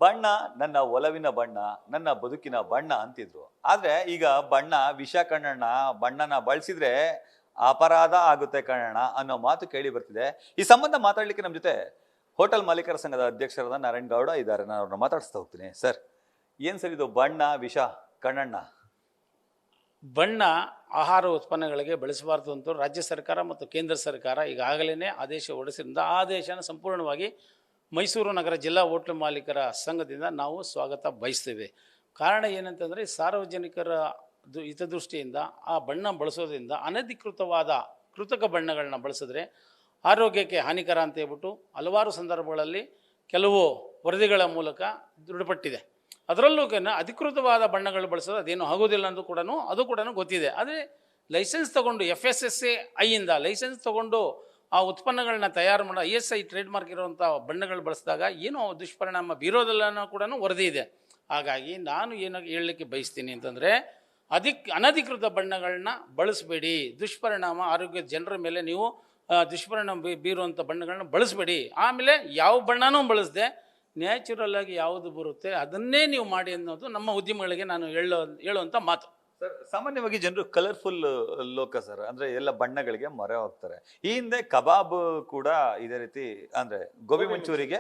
ಬಣ್ಣ ನನ್ನ ಒಲವಿನ ಬಣ್ಣ, ನನ್ನ ಬದುಕಿನ ಬಣ್ಣ ಅಂತಿದ್ರು. ಆದ್ರೆ ಈಗ ಬಣ್ಣ ವಿಷ ಕಣ್ಣಣ್ಣ, ಬಣ್ಣನ ಬಳಸಿದ್ರೆ ಅಪರಾಧ ಆಗುತ್ತೆ ಕಣ್ಣಣ್ಣ ಅನ್ನೋ ಮಾತು ಕೇಳಿ ಬರ್ತಿದೆ. ಈ ಸಂಬಂಧ ಮಾತಾಡ್ಲಿಕ್ಕೆ ನಮ್ಮ ಜೊತೆ ಹೋಟೆಲ್ ಮಾಲೀಕರ ಸಂಘದ ಅಧ್ಯಕ್ಷರಾದ ನಾರಾಯಣ್ ಗೌಡ ಇದ್ದಾರೆ. ನಾನು ಅವ್ರನ್ನ ಮಾತಾಡಿಸ್ತಾ ಹೋಗ್ತೀನಿ. ಸರ್, ಏನ್ ಸರ್ ಇದು ಬಣ್ಣ ವಿಷ ಕಣ್ಣಣ್ಣ? ಬಣ್ಣ ಆಹಾರ ಉತ್ಪನ್ನಗಳಿಗೆ ಬಳಸಬಾರ್ದು ಅಂತ ರಾಜ್ಯ ಸರ್ಕಾರ ಮತ್ತು ಕೇಂದ್ರ ಸರ್ಕಾರ ಈಗಾಗಲೇ ಆದೇಶ ಹೊರಡಿಸಿದ್ರಿಂದ ಆ ಆದೇಶನ ಸಂಪೂರ್ಣವಾಗಿ ಮೈಸೂರು ನಗರ ಜಿಲ್ಲಾ ಹೋಟೆಲ್ ಮಾಲೀಕರ ಸಂಘದಿಂದ ನಾವು ಸ್ವಾಗತ ಬಯಸ್ತೇವೆ. ಕಾರಣ ಏನಂತಂದರೆ ಸಾರ್ವಜನಿಕರ ಹಿತದೃಷ್ಟಿಯಿಂದ ಆ ಬಣ್ಣ ಬಳಸೋದ್ರಿಂದ ಅನಧಿಕೃತವಾದ ಕೃತಕ ಬಣ್ಣಗಳನ್ನ ಬಳಸಿದ್ರೆ ಆರೋಗ್ಯಕ್ಕೆ ಹಾನಿಕರ ಅಂತ ಹೇಳ್ಬಿಟ್ಟು ಹಲವಾರು ಸಂದರ್ಭಗಳಲ್ಲಿ ಕೆಲವು ವರದಿಗಳ ಮೂಲಕ ದೃಢಪಟ್ಟಿದೆ. ಅದರಲ್ಲೂ ಅಧಿಕೃತವಾದ ಬಣ್ಣಗಳು ಬಳಸೋದು ಅದೇನು ಆಗೋದಿಲ್ಲ ಅಂದು ಕೂಡ ಗೊತ್ತಿದೆ. ಆದರೆ ಲೈಸೆನ್ಸ್ ತೊಗೊಂಡು FSSAI ಇಂದ ಲೈಸೆನ್ಸ್ ತೊಗೊಂಡು ಆ ಉತ್ಪನ್ನಗಳನ್ನ ತಯಾರು ಮಾಡೋ ISI ಟ್ರೇಡ್ ಮಾರ್ಕ್ ಇರುವಂಥ ಬಣ್ಣಗಳು ಬಳಸಿದಾಗ ಏನೋ ದುಷ್ಪರಿಣಾಮ ಬೀರೋದಿಲ್ಲ ಕೂಡ ವರದಿ ಇದೆ. ಹಾಗಾಗಿ ನಾನು ಏನು ಹೇಳಲಿಕ್ಕೆ ಬಯಸ್ತೀನಿ ಅಂತಂದರೆ ಅನಧಿಕೃತ ಬಣ್ಣಗಳನ್ನ ಬಳಸಬೇಡಿ. ದುಷ್ಪರಿಣಾಮ ಆರೋಗ್ಯದ ಜನರ ಮೇಲೆ ನೀವು ದುಷ್ಪರಿಣಾಮ ಬೀರುವಂಥ ಬಣ್ಣಗಳನ್ನ ಬಳಸಬೇಡಿ. ಆಮೇಲೆ ಯಾವ ಬಣ್ಣನೂ ಬಳಸದೆ ನ್ಯಾಚುರಲ್ ಆಗಿ ಯಾವುದು ಬರುತ್ತೆ ಅದನ್ನೇ ನೀವು ಮಾಡಿ ಅನ್ನೋದು ನಮ್ಮ ಉದ್ಯಮಗಳಿಗೆ ನಾನು ಹೇಳುವಂಥ ಮಾತು. ಸರ್, ಸಾಮಾನ್ಯವಾಗಿ ಜನರು ಕಲರ್ಫುಲ್ ಲೋಕ ಸರ್, ಅಂದ್ರೆ ಎಲ್ಲ ಬಣ್ಣಗಳಿಗೆ ಮೊರೆ ಹೋಗ್ತಾರೆ. ಈ ಹಿಂದೆ ಕಬಾಬ್ ಕೂಡ ಇದೇ ರೀತಿ, ಅಂದ್ರೆ ಗೋಬಿ ಮಂಚೂರಿಗೆ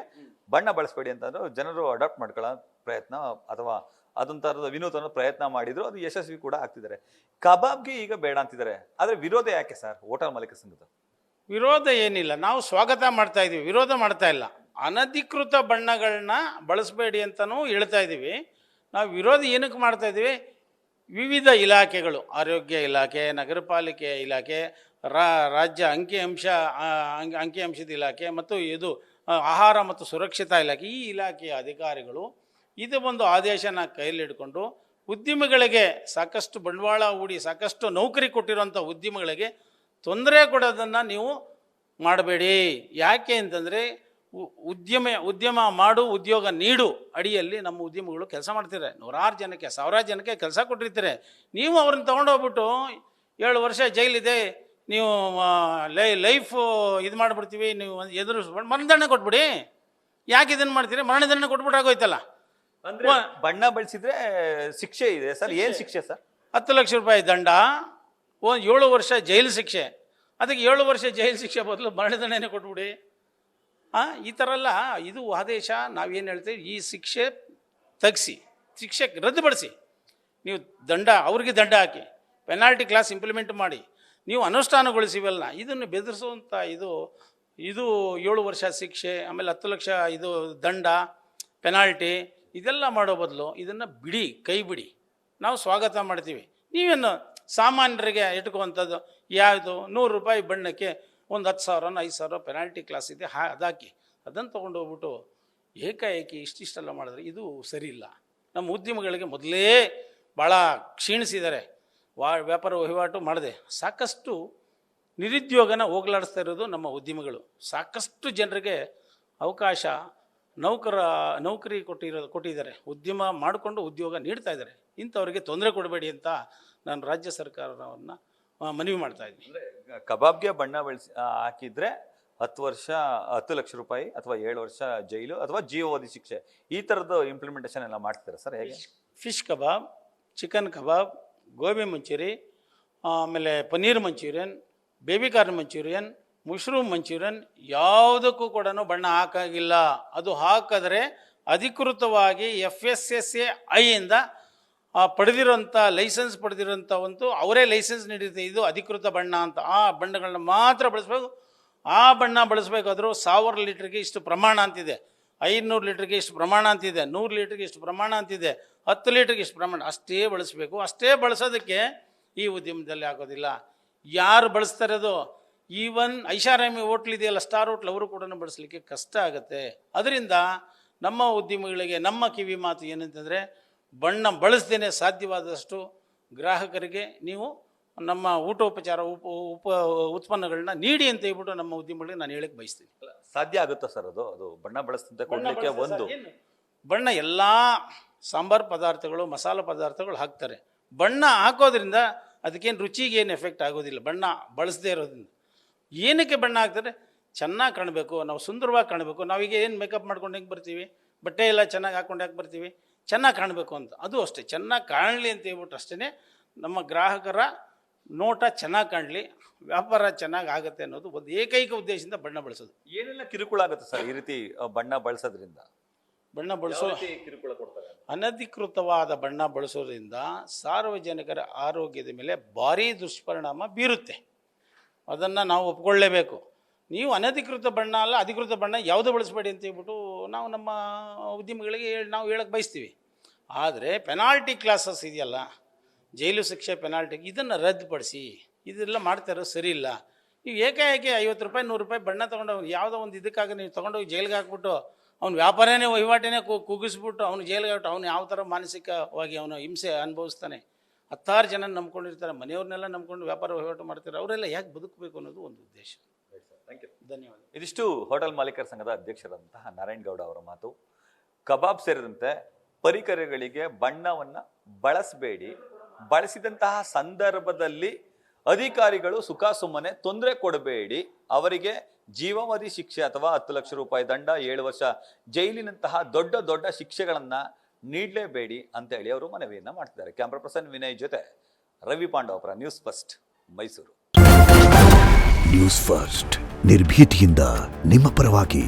ಬಣ್ಣ ಬಳಸಬೇಡಿ ಅಂತಂದ್ರೆ ಜನರು ಅಡಾಪ್ಟ್ ಮಾಡ್ಕೊಳ್ಳೋ ಪ್ರಯತ್ನ ಅಥವಾ ಅದೊಂಥರದ ವಿನೂತನ ಪ್ರಯತ್ನ ಮಾಡಿದ್ರು. ಅದು ಯಶಸ್ವಿ ಕೂಡ ಆಗ್ತಿದ್ದಾರೆ. ಕಬಾಬ್ಗೆ ಈಗ ಬೇಡ ಅಂತಿದ್ದಾರೆ. ಆದ್ರೆ ವಿರೋಧ ಯಾಕೆ ಸರ್ ಹೋಟೆಲ್ ಮಾಲೀಕರ ಸಂಘದ? ವಿರೋಧ ಏನಿಲ್ಲ, ನಾವು ಸ್ವಾಗತ ಮಾಡ್ತಾ ಇದೀವಿ, ವಿರೋಧ ಮಾಡ್ತಾ ಇಲ್ಲ. ಅನಧಿಕೃತ ಬಣ್ಣಗಳನ್ನ ಬಳಸಬೇಡಿ ಅಂತಲೂ ಹೇಳ್ತಾ ಇದ್ದೀವಿ. ನಾವು ವಿರೋಧ ಏನಕ್ಕೆ ಮಾಡ್ತಾ ಇದ್ದೀವಿ? ವಿವಿಧ ಇಲಾಖೆಗಳು, ಆರೋಗ್ಯ ಇಲಾಖೆ, ನಗರ ಪಾಲಿಕೆ ಇಲಾಖೆ, ರಾಜ್ಯ ಅಂಕಿಅಂಶದ ಇಲಾಖೆ ಮತ್ತು ಇದು ಆಹಾರ ಮತ್ತು ಸುರಕ್ಷತಾ ಇಲಾಖೆ, ಈ ಇಲಾಖೆಯ ಅಧಿಕಾರಿಗಳು ಇದು ಒಂದು ಆದೇಶನ ಕೈಯಲ್ಲಿಡ್ಕೊಂಡು ಉದ್ಯಮಿಗಳಿಗೆ ಸಾಕಷ್ಟು ಬಂಡವಾಳ ಹೂಡಿ ಸಾಕಷ್ಟು ನೌಕರಿ ಕೊಟ್ಟಿರೋಂಥ ಉದ್ಯಮಿಗಳಿಗೆ ತೊಂದರೆ ಕೊಡೋದನ್ನು ನೀವು ಮಾಡಬೇಡಿ. ಯಾಕೆ ಅಂತಂದರೆ ಉದ್ಯಮ ಮಾಡು ಉದ್ಯೋಗ ನೀಡು ಅಡಿಯಲ್ಲಿ ನಮ್ಮ ಉದ್ಯಮಿಗಳು ಕೆಲಸ ಮಾಡ್ತಿದ್ದಾರೆ. ನೂರಾರು ಜನಕ್ಕೆ, ಸಾವಿರಾರು ಜನಕ್ಕೆ ಕೆಲಸ ಕೊಟ್ಟಿರ್ತಾರೆ. ನೀವು ಅವ್ರನ್ನ ತೊಗೊಂಡೋಗ್ಬಿಟ್ಟು 7 ವರ್ಷ ಜೈಲಿದೆ, ನೀವು ಲೈಫ್ ಇದು ಮಾಡಿಬಿಡ್ತೀವಿ, ನೀವು ಎದುರಿಸ್ಬಿಟ್ಟು ಮರಣದಂಡನೆ ಕೊಟ್ಬಿಡಿ. ಯಾಕೆ ಇದನ್ನು ಮಾಡ್ತೀರಿ? ಮರಣದಂಡನೆ ಕೊಟ್ಬಿಟ್ಟು ಆಗೋಯ್ತಲ್ಲ. ಬಣ್ಣ ಬಳಸಿದ್ರೆ ಶಿಕ್ಷೆ ಇದೆ ಸರ್. ಏನು ಶಿಕ್ಷೆ ಸರ್? 10 ಲಕ್ಷ ರೂಪಾಯಿ ದಂಡ, 7 ವರ್ಷ ಜೈಲು ಶಿಕ್ಷೆ. ಅದಕ್ಕೆ 7 ವರ್ಷ ಜೈಲು ಶಿಕ್ಷೆ ಬದಲು ಮರಣದಂಡನೆ ಕೊಟ್ಬಿಡಿ. ಈ ಥರ ಎಲ್ಲ ಇದು ಆದೇಶ. ನಾವೇನು ಹೇಳ್ತೀವಿ, ಈ ಶಿಕ್ಷೆ ತಗ್ಸಿ, ಶಿಕ್ಷೆ ರದ್ದುಪಡಿಸಿ, ನೀವು ಅವ್ರಿಗೆ ದಂಡ ಹಾಕಿ, ಪೆನಾಲ್ಟಿ ಕ್ಲಾಸ್ ಇಂಪ್ಲಿಮೆಂಟ್ ಮಾಡಿ, ನೀವು ಅನುಷ್ಠಾನಗೊಳಿಸಿವಲ್ಲ. ಇದನ್ನು ಬೆದರಿಸುವಂಥ ಇದು 7 ವರ್ಷ ಶಿಕ್ಷೆ, ಆಮೇಲೆ 10 ಲಕ್ಷ ಇದು ದಂಡ, ಪೆನಾಲ್ಟಿ, ಇದೆಲ್ಲ ಮಾಡೋ ಬದಲು ಇದನ್ನು ಬಿಡಿ, ಕೈ ಬಿಡಿ. ನಾವು ಸ್ವಾಗತ ಮಾಡ್ತೀವಿ. ನೀವೇನು ಸಾಮಾನ್ಯರಿಗೆ ಇಟ್ಕುವಂಥದ್ದು ಯಾವುದು? 100 ರೂಪಾಯಿ ಬಣ್ಣಕ್ಕೆ ಒಂದು 10,000 5,000 ಪೆನಾಲ್ಟಿ ಕ್ಲಾಸ್ ಇದೆ, ಅದಾಕಿ ಅದನ್ನು ತೊಗೊಂಡು ಹೋಗ್ಬಿಟ್ಟು ಏಕಾಏಕಿ ಇಷ್ಟಿಷ್ಟೆಲ್ಲ ಮಾಡಿದ್ರೆ ಇದು ಸರಿ ಇಲ್ಲ. ನಮ್ಮ ಉದ್ಯಮಗಳಿಗೆ ಮೊದಲೇ ಭಾಳ ಕ್ಷೀಣಿಸಿದ್ದಾರೆ. ವ್ಯಾಪಾರ ವಹಿವಾಟು ಮಾಡದೆ ಸಾಕಷ್ಟು ನಿರುದ್ಯೋಗನ ಹೋಗಲಾಡಿಸ್ತಾ ಇರೋದು ನಮ್ಮ ಉದ್ಯಮಗಳು. ಸಾಕಷ್ಟು ಜನರಿಗೆ ಅವಕಾಶ, ನೌಕರಿ ಕೊಟ್ಟಿದ್ದಾರೆ. ಉದ್ಯಮ ಮಾಡಿಕೊಂಡು ಉದ್ಯೋಗ ನೀಡ್ತಾ ಇದ್ದಾರೆ. ಇಂಥವ್ರಿಗೆ ತೊಂದರೆ ಕೊಡಬೇಡಿ ಅಂತ ನಾನು ರಾಜ್ಯ ಸರ್ಕಾರವನ್ನು ಮನವಿ ಮಾಡ್ತಾ ಇದ್ದೀನಿ. ಕಬಾಬ್ಗೆ ಬಣ್ಣ ಬಳಸಿ ಹಾಕಿದ್ರೆ 10 ಲಕ್ಷ ರೂಪಾಯಿ ಅಥವಾ 7 ವರ್ಷ ಜೈಲು ಅಥವಾ ಜೀವಾವಧಿ ಶಿಕ್ಷೆ, ಈ ಥರದ್ದು ಇಂಪ್ಲಿಮೆಂಟೇಷನ್ ಎಲ್ಲ ಮಾಡ್ತಾರೆ ಸರ್. ಹೇಗೆ? ಫಿಶ್ ಕಬಾಬ್, ಚಿಕನ್ ಕಬಾಬ್, ಗೋಬಿ ಮಂಚೂರಿ, ಆಮೇಲೆ paneer manchurian, baby corn manchurian, mushroom manchurian ಯಾವುದಕ್ಕೂ ಕೂಡ ಬಣ್ಣ ಹಾಕಾಗಿಲ್ಲ. ಅದು ಹಾಕಿದ್ರೆ ಅಧಿಕೃತವಾಗಿ FSSAI ಇಂದ ಪಡೆದಿರೋಂಥ ಲೈಸೆನ್ಸ್ ಪಡೆದಿರೋಂಥವಂತೂ ಅವರೇ ಲೈಸೆನ್ಸ್ ನೀಡಿರುತ್ತೆ, ಇದು ಅಧಿಕೃತ ಬಣ್ಣ ಅಂತ. ಆ ಬಣ್ಣಗಳನ್ನ ಮಾತ್ರ ಬಳಸಬೇಕು. ಆ ಬಣ್ಣ ಬಳಸಬೇಕಾದ್ರೂ 1000 ಲೀಟ್ರಿಗೆ ಇಷ್ಟು ಪ್ರಮಾಣ ಅಂತಿದೆ, 500 ಲೀಟ್ರಿಗೆ ಇಷ್ಟು ಪ್ರಮಾಣ ಅಂತಿದೆ, 100 ಲೀಟ್ರಿಗೆ ಇಷ್ಟು ಪ್ರಮಾಣ ಅಂತಿದೆ, 10 ಲೀಟ್ರಿಗೆ ಇಷ್ಟು ಪ್ರಮಾಣ, ಅಷ್ಟೇ ಬಳಸಬೇಕು. ಅಷ್ಟೇ ಬಳಸೋದಕ್ಕೆ ಈ ಉದ್ಯಮದಲ್ಲಿ ಆಗೋದಿಲ್ಲ. ಯಾರು ಬಳಸ್ತಾರೆ ಅದು? ಈವನ್ ಐಷಾರಾಮಿ ಹೋಟ್ಲ್ ಇದೆಯಲ್ಲ, ಸ್ಟಾರ್ ಹೋಟ್ಲ್, ಅವರು ಕೂಡ ಬಳಸಲಿಕ್ಕೆ ಕಷ್ಟ ಆಗುತ್ತೆ. ಅದರಿಂದ ನಮ್ಮ ಉದ್ಯಮಿಗಳಿಗೆ ನಮ್ಮ ಕಿವಿ ಮಾತು ಏನಂತಂದರೆ, ಬಣ್ಣ ಬಳಸ್ದೇನೆ ಸಾಧ್ಯವಾದಷ್ಟು ಗ್ರಾಹಕರಿಗೆ ನೀವು ನಮ್ಮ ಊಟೋಪಚಾರ ಉತ್ಪನ್ನಗಳನ್ನ ನೀಡಿ ಅಂತ ಹೇಳ್ಬಿಟ್ಟು ನಮ್ಮ ಉದ್ಯಮಗಳಿಗೆ ನಾನು ಹೇಳಕ್ಕೆ ಬಯಸ್ತೀನಿ. ಸಾಧ್ಯ ಆಗುತ್ತಾ ಸರ್ ಅದು ಬಣ್ಣ ಬಳಸ್ತಂತೆ ಕೊಡಲಿಕ್ಕೆ? ಒಂದು ಬಣ್ಣ ಎಲ್ಲ ಸಾಂಬಾರು ಪದಾರ್ಥಗಳು, ಮಸಾಲ ಪದಾರ್ಥಗಳು ಹಾಕ್ತಾರೆ. ಬಣ್ಣ ಹಾಕೋದ್ರಿಂದ ಅದಕ್ಕೇನು ರುಚಿಗೆ ಏನು ಎಫೆಕ್ಟ್ ಆಗೋದಿಲ್ಲ. ಬಣ್ಣ ಬಳಸದೇ ಇರೋದ್ರಿಂದ ಏನಕ್ಕೆ ಬಣ್ಣ ಹಾಕ್ತಾರೆ? ಚೆನ್ನಾಗಿ ಕಾಣಬೇಕು, ನಾವು ಸುಂದರವಾಗಿ ಕಾಣಬೇಕು. ನಾವೀಗ ಏನು ಮೇಕಪ್ ಮಾಡ್ಕೊಂಡು ಹೆಂಗೆ ಬರ್ತೀವಿ? ಬಟ್ಟೆ ಎಲ್ಲ ಚೆನ್ನಾಗಿ ಹಾಕೊಂಡು ಯಾಕೆ ಬರ್ತೀವಿ? ಚೆನ್ನಾಗಿ ಕಾಣಬೇಕು ಅಂತ. ಅದು ಅಷ್ಟೇ, ಚೆನ್ನಾಗಿ ಕಾಣಲಿ ಅಂತ ಹೇಳ್ಬಿಟ್ಟು ಅಷ್ಟೇ ನಮ್ಮ ಗ್ರಾಹಕರ ನೋಟ ಚೆನ್ನಾಗಿ ಕಾಣಲಿ, ವ್ಯಾಪಾರ ಚೆನ್ನಾಗಿ ಆಗುತ್ತೆ ಅನ್ನೋದು ಒಂದು ಏಕೈಕ ಉದ್ದೇಶದಿಂದ ಬಣ್ಣ ಬಳಸೋದು. ಏನೆಲ್ಲ ಕಿರುಕುಳ ಆಗುತ್ತೆ ಸರ್ ಈ ರೀತಿ ಬಣ್ಣ ಬಳಸೋದ್ರಿಂದ? ಬಣ್ಣ ಬಳಸೋ ಕಿರುಕುಳ ಕೊಡ್ತಾರೆ? ಅನಧಿಕೃತವಾದ ಬಣ್ಣ ಬಳಸೋದ್ರಿಂದ ಸಾರ್ವಜನಿಕರ ಆರೋಗ್ಯದ ಮೇಲೆ ಭಾರೀ ದುಷ್ಪರಿಣಾಮ ಬೀರುತ್ತೆ. ಅದನ್ನು ನಾವು ಒಪ್ಕೊಳ್ಳೇಬೇಕು. ನೀವು ಅನಧಿಕೃತ ಬಣ್ಣ ಅಲ್ಲ, ಅಧಿಕೃತ ಬಣ್ಣ ಯಾವುದೂ ಬಳಸಬೇಡಿ ಅಂತ ಹೇಳ್ಬಿಟ್ಟು ನಾವು ನಮ್ಮ ಉದ್ಯಮಿಗಳಿಗೆ ನಾವು ಹೇಳಕ್ಕೆ ಬಯಸ್ತೀವಿ. ಆದರೆ ಪೆನಾಲ್ಟಿ ಕ್ಲಾಸಸ್ ಇದೆಯಲ್ಲ, ಜೈಲು ಶಿಕ್ಷೆ ಪೆನಾಲ್ಟಿ, ಇದನ್ನು ರದ್ದುಪಡಿಸಿ. ಇದೆಲ್ಲ ಮಾಡ್ತಾರೋ ಸರಿ ಇಲ್ಲ. ನೀವು ಏಕಾಏಕಿ 50 ರೂಪಾಯಿ 100 ರೂಪಾಯಿ ಬಣ್ಣ ತೊಗೊಂಡು ಯಾವುದೋ ಒಂದು ಇದಕ್ಕಾಗ ನೀವು ತೊಗೊಂಡೋಗಿ ಜೈಲಿಗೆ ಹಾಕ್ಬಿಟ್ಟು ಅವ್ನು ವ್ಯಾಪಾರನೇ ವಹಿವಾಟನೇ ಕುಗ್ಗಿಸ್ಬಿಟ್ಟು ಅವ್ನು ಜೈಲಿಗೆ ಹಾಕ್ಬಿಟ್ಟು ಅವ್ನು ಯಾವ ಥರ ಮಾನಸಿಕವಾಗಿ ಅವನು ಹಿಂಸೆ ಅನುಭವಿಸ್ತಾನೆ. 10 ಜನ ನಂಬ್ಕೊಂಡಿರ್ತಾರೆ, ಮನೆಯವ್ರನ್ನೆಲ್ಲ ನಂಬ್ಕೊಂಡು ವ್ಯಾಪಾರ ವಹಿವಾಟು ಮಾಡ್ತಾರೆ. ಅವರೆಲ್ಲ ಯಾಕೆ ಬದುಕಬೇಕು ಅನ್ನೋದು ಒಂದು ಉದ್ದೇಶ. Thank you. ಧನ್ಯವಾದ. ಇದಿಷ್ಟು ಹೋಟೆಲ್ ಮಾಲೀಕರ ಸಂಘದ ಅಧ್ಯಕ್ಷರಾದಂತಹ ನಾರಾಯಣ್ ಗೌಡ ಅವರ ಮಾತು. ಕಬಾಬ್ ಸೇರಿದಂತೆ ಪರಿಕರಗಳಿಗೆ ಬಣ್ಣವನ್ನ ಬಳಸಬೇಡಿ, ಬಳಸಿದಂತಹ ಸಂದರ್ಭದಲ್ಲಿ ಅಧಿಕಾರಿಗಳು ಸುಖಾಸುಮ್ಮನೆ ತೊಂದರೆ ಕೊಡಬೇಡಿ, ಅವರಿಗೆ ಜೀವಾವಧಿ ಶಿಕ್ಷೆ ಅಥವಾ 10 ಲಕ್ಷ ರೂಪಾಯಿ ದಂಡ, 7 ವರ್ಷ ಜೈಲಿನಂತಹ ದೊಡ್ಡ ದೊಡ್ಡ ಶಿಕ್ಷೆಗಳನ್ನ ನೀಡಲೇಬೇಡಿ ಅಂತ ಹೇಳಿ ಅವರು ಮನವಿಯನ್ನ ಮಾಡ್ತಿದ್ದಾರೆ. ಕ್ಯಾಮ್ರಾ ಪರ್ಸನ್ ವಿನಯ್ ಜೊತೆ Ravi Pandavapura, news first, Mysuru. News first, ನಿರ್ಭೀತಿಯಿಂದ ನಿಮ್ಮ ಪರವಾಗಿ.